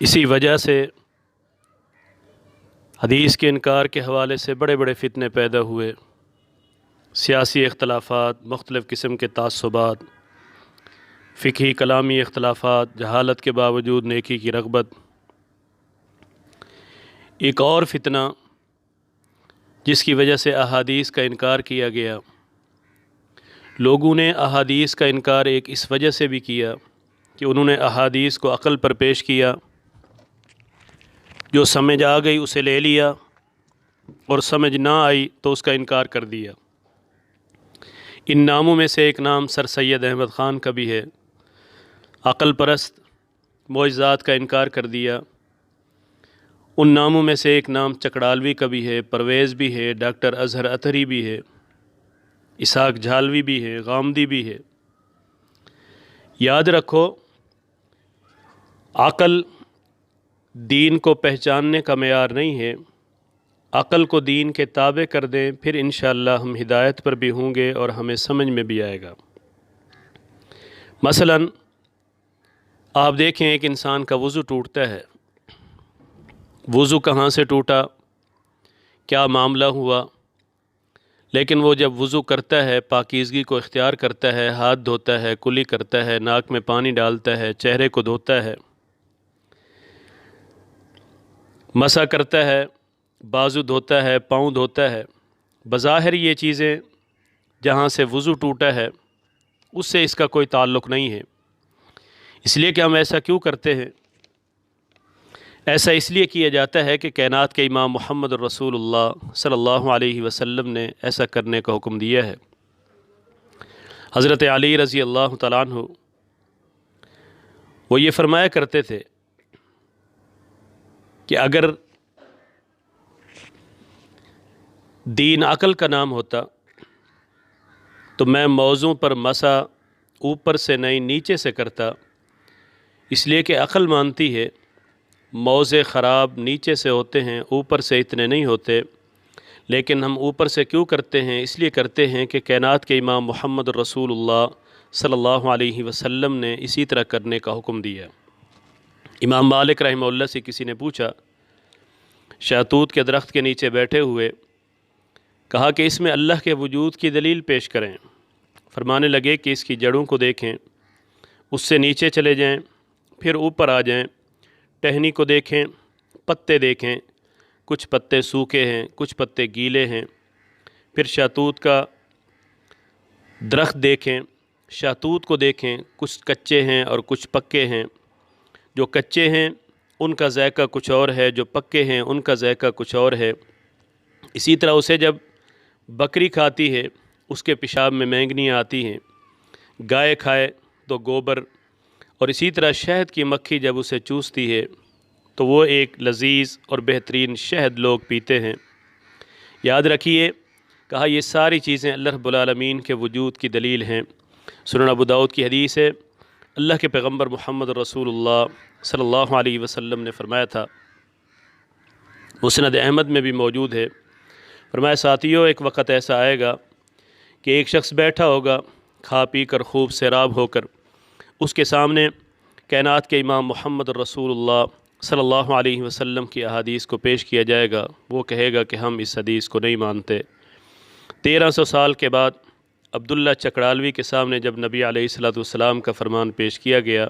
اسی وجہ سے حدیث کے انکار کے حوالے سے بڑے بڑے فتنے پیدا ہوئے، سیاسی اختلافات، مختلف قسم کے تعصبات، فقہی کلامی اختلافات، جہالت کے باوجود نیکی کی رغبت۔ ایک اور فتنہ جس کی وجہ سے احادیث کا انکار کیا گیا، لوگوں نے احادیث کا انکار ایک اس وجہ سے بھی کیا کہ انہوں نے احادیث کو عقل پر پیش کیا، جو سمجھ آ گئی اسے لے لیا اور سمجھ نہ آئی تو اس کا انکار کر دیا۔ ان ناموں میں سے ایک نام سر سید احمد خان کا بھی ہے، عقل پرست، معجزات کا انکار کر دیا۔ ان ناموں میں سے ایک نام چکڑالوی کا بھی ہے، پرویز بھی ہے، ڈاکٹر اظہر اطہری بھی ہے، اسحاق جھالوی بھی ہے، غامدی بھی ہے۔ یاد رکھو، عقل دین کو پہچاننے کا معیار نہیں ہے۔ عقل کو دین کے تابع کر دیں، پھر انشاءاللہ ہم ہدایت پر بھی ہوں گے اور ہمیں سمجھ میں بھی آئے گا۔ مثلا آپ دیکھیں، ایک انسان کا وضو ٹوٹتا ہے، وضو کہاں سے ٹوٹا، کیا معاملہ ہوا، لیکن وہ جب وضو کرتا ہے، پاکیزگی کو اختیار کرتا ہے، ہاتھ دھوتا ہے، کلی کرتا ہے، ناک میں پانی ڈالتا ہے، چہرے کو دھوتا ہے، مسح کرتا ہے، بازو دھوتا ہے، پاؤں دھوتا ہے، بظاہر یہ چیزیں جہاں سے وضو ٹوٹا ہے اس سے اس کا کوئی تعلق نہیں ہے۔ اس لیے کہ ہم ایسا کیوں کرتے ہیں؟ ایسا اس لیے کیا جاتا ہے کہ کائنات کے امام محمد الرسول اللہ صلی اللہ علیہ وسلم نے ایسا کرنے کا حکم دیا ہے۔ حضرت علی رضی اللہ تعالیٰ عنہ وہ یہ فرمایا کرتے تھے کہ اگر دین عقل کا نام ہوتا تو میں موضوع پر مسح اوپر سے نہیں نیچے سے کرتا، اس لیے کہ عقل مانتی ہے موضع خراب نیچے سے ہوتے ہیں، اوپر سے اتنے نہیں ہوتے، لیکن ہم اوپر سے کیوں کرتے ہیں؟ اس لیے کرتے ہیں کہ کائنات کے امام محمد رسول اللہ صلی اللہ علیہ وسلم نے اسی طرح کرنے کا حکم دیا۔ امام مالک رحمہ اللہ سے کسی نے پوچھا، شہتوت کے درخت کے نیچے بیٹھے ہوئے، کہا کہ اس میں اللہ کے وجود کی دلیل پیش کریں۔ فرمانے لگے کہ اس کی جڑوں کو دیکھیں، اس سے نیچے چلے جائیں، پھر اوپر آ جائیں، ٹہنی کو دیکھیں، پتے دیکھیں، کچھ پتے سوکھے ہیں، کچھ پتے گیلے ہیں، پھر شہتوت کا درخت دیکھیں، شہتوت کو دیکھیں، کچھ کچے ہیں اور کچھ پکے ہیں، جو کچے ہیں ان کا ذائقہ کچھ اور ہے، جو پکے ہیں ان کا ذائقہ کچھ اور ہے۔ اسی طرح اسے جب بکری کھاتی ہے اس کے پیشاب میں مینگنیاں آتی ہیں، گائے کھائے تو گوبر، اور اسی طرح شہد کی مکھی جب اسے چوستی ہے تو وہ ایک لذیذ اور بہترین شہد لوگ پیتے ہیں۔ یاد رکھیے، کہا یہ ساری چیزیں اللہ رب العالمین کے وجود کی دلیل ہیں۔ سنن ابو داؤد کی حدیث ہے، اللہ کے پیغمبر محمد رسول اللہ صلی اللہ علیہ وسلم نے فرمایا تھا، مسند احمد میں بھی موجود ہے، فرمایا ساتھیو، ایک وقت ایسا آئے گا کہ ایک شخص بیٹھا ہوگا کھا پی کر خوب سیراب ہو کر، اس کے سامنے کائنات کے امام محمد رسول اللہ صلی اللہ علیہ وسلم کی احادیث کو پیش کیا جائے گا۔ وہ کہے گا کہ ہم اس حدیث کو نہیں مانتے۔ 1300 سال کے بعد عبداللہ چکڑالوی کے سامنے جب نبی علیہ السلام کا فرمان پیش کیا گیا،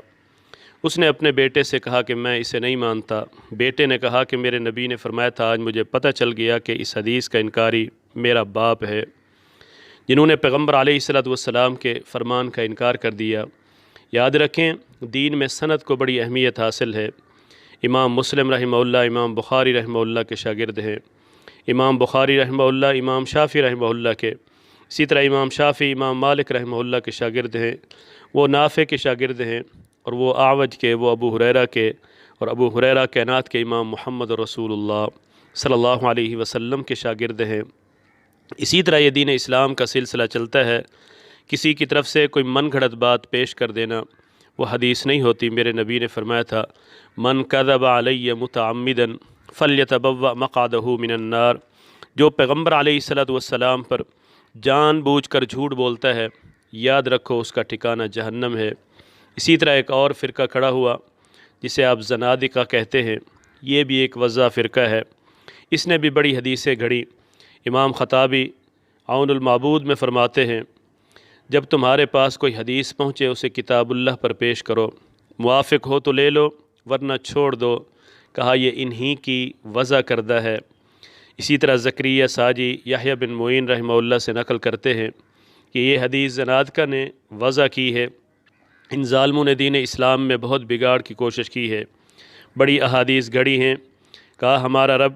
اس نے اپنے بیٹے سے کہا کہ میں اسے نہیں مانتا۔ بیٹے نے کہا کہ میرے نبی نے فرمایا تھا، آج مجھے پتہ چل گیا کہ اس حدیث کا انکاری میرا باپ ہے، جنہوں نے پیغمبر علیہ السلام کے فرمان کا انکار کر دیا۔ یاد رکھیں، دین میں سند کو بڑی اہمیت حاصل ہے۔ امام مسلم رحمہ اللہ امام بخاری رحمہ اللہ کے شاگرد ہیں، امام بخاری رحمہ اللہ امام شافعی رحمہ اللہ کے، اسی طرح امام شافعی امام مالک رحمہ اللہ کے شاگرد ہیں، وہ نافع کے شاگرد ہیں، اور وہ اعوج کے، وہ ابو ہریرہ کے، اور ابو ہریرہ کائنات کے امام محمد رسول اللہ صلی اللہ علیہ وسلم کے شاگرد ہیں۔ اسی طرح یہ دین اسلام کا سلسلہ چلتا ہے، کسی کی طرف سے کوئی من گھڑت بات پیش کر دینا وہ حدیث نہیں ہوتی۔ میرے نبی نے فرمایا تھا، من کذب علی متعمدا فلیتبوأ مقعدہ من النار، جو پیغمبر علیہ السلام پر جان بوجھ کر جھوٹ بولتا ہے، یاد رکھو اس کا ٹھکانہ جہنم ہے۔ اسی طرح ایک اور فرقہ کھڑا ہوا جسے آپ زنادقہ کہتے ہیں، یہ بھی ایک وضع فرقہ ہے۔ اس نے بھی بڑی حدیثیں گھڑی۔ امام خطابی عون المعبود میں فرماتے ہیں، جب تمہارے پاس کوئی حدیث پہنچے اسے کتاب اللہ پر پیش کرو، موافق ہو تو لے لو ورنہ چھوڑ دو۔ کہا یہ انہی کی وضع کردہ ہے۔ اسی طرح زکریا ساجی یحییٰ بن معین رحمہ اللہ سے نقل کرتے ہیں کہ یہ حدیث زنادقہ نے وضع کی ہے۔ ان ظالموں نے دین اسلام میں بہت بگاڑ کی کوشش کی ہے، بڑی احادیث گھڑی ہیں۔ کہا ہمارا رب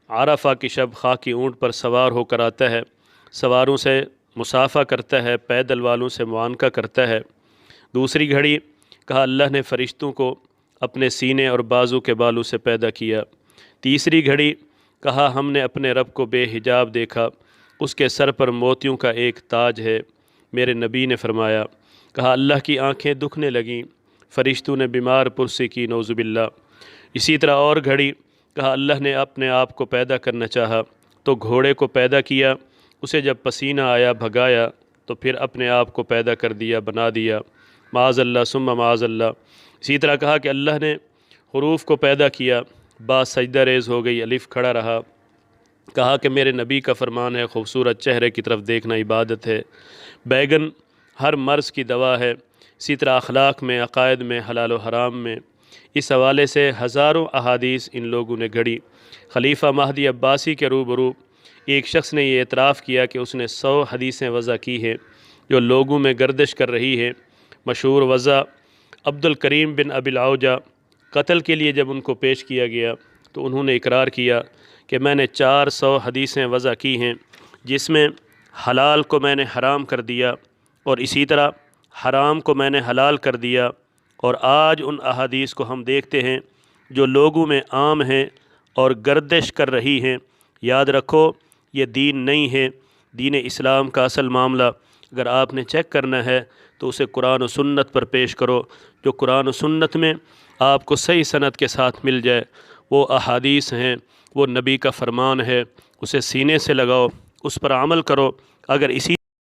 عرفہ کی شب خاکی اونٹ پر سوار ہو کر آتا ہے، سواروں سے مصافحہ کرتا ہے، پیدل والوں سے معانقہ کرتا ہے۔ دوسری گھڑی کہا اللہ نے فرشتوں کو اپنے سینے اور بازو کے بالوں سے پیدا کیا۔ تیسری گھڑی کہا ہم نے اپنے رب کو بے حجاب دیکھا، اس کے سر پر موتیوں کا ایک تاج ہے۔ میرے نبی نے فرمایا، کہا اللہ کی آنکھیں دکھنے لگیں، فرشتوں نے بیمار پرسی کی، نعوذ باللہ۔ اسی طرح اور گھڑی کہا اللہ نے اپنے آپ کو پیدا کرنا چاہا تو گھوڑے کو پیدا کیا، اسے جب پسینہ آیا بھگایا تو پھر اپنے آپ کو پیدا کر دیا، بنا دیا، معاذ اللہ ثم معاذ اللہ۔ اسی طرح کہا کہ اللہ نے حروف کو پیدا کیا، با سجدہ ریز ہو گئی، الف کھڑا رہا۔ کہا کہ میرے نبی کا فرمان ہے خوبصورت چہرے کی طرف دیکھنا عبادت ہے، بیگن ہر مرض کی دوا ہے۔ اسی طرح اخلاق میں، عقائد میں، حلال و حرام میں، اس حوالے سے ہزاروں احادیث ان لوگوں نے گھڑی۔ خلیفہ مہدی عباسی کے روبرو ایک شخص نے یہ اعتراف کیا کہ اس نے 100 حدیثیں وضع کی ہیں جو لوگوں میں گردش کر رہی ہے۔ مشہور وضع عبد الکریم بن ابی العوجہ قتل کے لیے جب ان کو پیش کیا گیا تو انہوں نے اقرار کیا کہ میں نے 400 حدیثیں وضع کی ہیں، جس میں حلال کو میں نے حرام کر دیا اور اسی طرح حرام کو میں نے حلال کر دیا، اور آج ان احادیث کو ہم دیکھتے ہیں جو لوگوں میں عام ہیں اور گردش کر رہی ہیں۔ یاد رکھو یہ دین نہیں ہے۔ دین اسلام کا اصل معاملہ اگر آپ نے چیک کرنا ہے تو اسے قرآن و سنت پر پیش کرو، جو قرآن و سنت میں آپ کو صحیح سند کے ساتھ مل جائے، وہ احادیث ہیں، وہ نبی کا فرمان ہے، اسے سینے سے لگاؤ، اس پر عمل کرو۔ اگر اسی